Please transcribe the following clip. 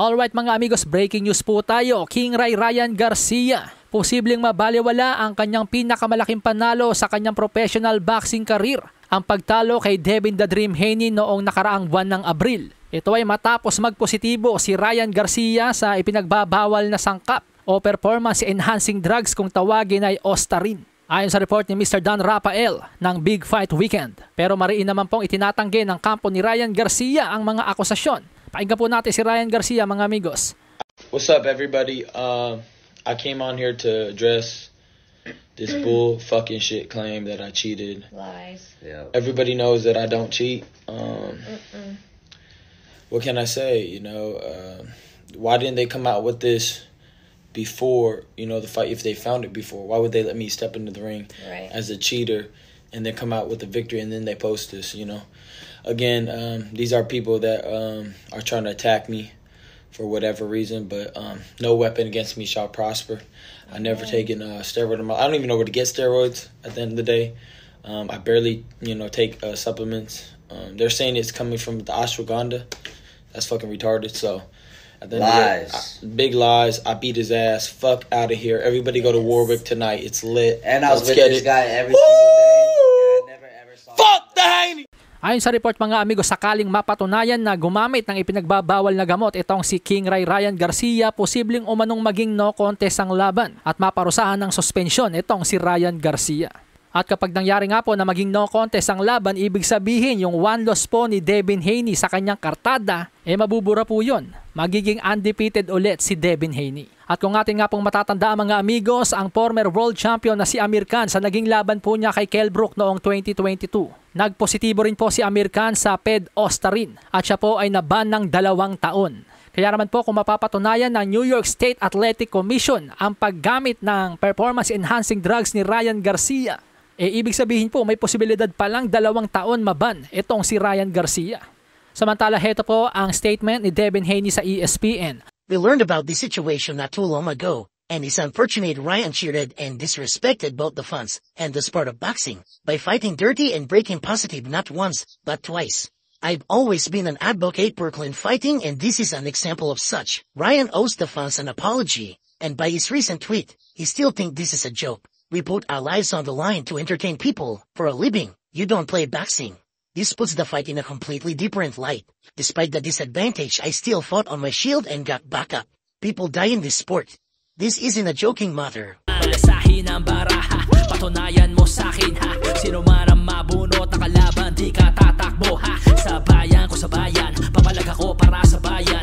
Alright mga amigos, breaking news po tayo. King Ray Ryan Garcia, posibleng mabaliwala ang kanyang pinakamalaking panalo sa kanyang professional boxing career, ang pagtalo kay Devin The Dream Haney noong nakaraang buwan ng Abril. Ito ay matapos magpositibo si Ryan Garcia sa ipinagbabawal na sangkap o performance enhancing drugs kung tawagin ay Ostarine. Ayon sa report ni Mr. Don Rafael ng Big Fight Weekend. Pero mariin naman pong itinatanggi ng kampo ni Ryan Garcia ang mga akusasyon. Pakinggan po natin si Ryan Garcia mga amigos. What's up everybody? I came on here to address this bull fucking shit claim that I cheated. Lies. Yeah. Everybody knows that I don't cheat. What can I say? You know, why didn't they come out with this before, you know, the fight? If they found it before, why would they let me step into the ring as a cheater and then come out with a victory and then they post this, you know? Again, these are people that are trying to attack me for whatever reason, but no weapon against me shall prosper. I never taken steroid. I don't even know where to get steroids at the end of the day. I barely, you know, take supplements. They're saying it's coming from the ashwagandha. That's fucking retarded. So, at the end lies. Of the day, big lies. I beat his ass. Fuck out of here. Everybody go to Warwick tonight. It's lit. And I was with get this it. guy every single day. And I never ever saw Fuck the Haney! Ayon sa report mga amigos, sakaling mapatunayan na gumamit ng ipinagbabawal na gamot itong si King Ray Ryan Garcia, posibleng umanong maging no contest ang laban at maparusahan ng suspensyon itong si Ryan Garcia. At kapag nangyari nga po na maging no contest ang laban, ibig sabihin yung one loss po ni Devin Haney sa kanyang kartada, mabubura po yun. Magiging undefeated ulit si Devin Haney. At kung atin nga pong matatandaan mga amigos, ang former world champion na si Amir Khan sa naging laban po niya kay Kell Brook noong 2022. Nagpositibo rin po si Amir Khan sa PED Ostarine at siya po ay naban ng 2 taon. Kaya naman po kung mapapatunayan ng New York State Athletic Commission ang paggamit ng performance enhancing drugs ni Ryan Garcia, ibig sabihin po may posibilidad palang 2 taon maban itong si Ryan Garcia. Samantala, heto po ang statement ni Devin Haney sa ESPN. We learned about this situation not too long ago, and it's unfortunate Ryan cheated and disrespected both the fans and the sport of boxing by fighting dirty and breaking positive not once, but twice. I've always been an advocate for clean fighting, and this is an example of such. Ryan owes the fans an apology, and by his recent tweet, he still thinks this is a joke. We put our lives on the line to entertain people for a living. You don't play boxing. This puts the fight in a completely different light. Despite the disadvantage, I still fought on my shield and got back up. People die in this sport. This isn't a joking matter. Malasahin ang baraha, patunayan mo sa'kin ha. Sino man ang mabunot na kalaban, di ka tatakbo ha. Sa bayan ko sa bayan, papalag ako para sa bayan.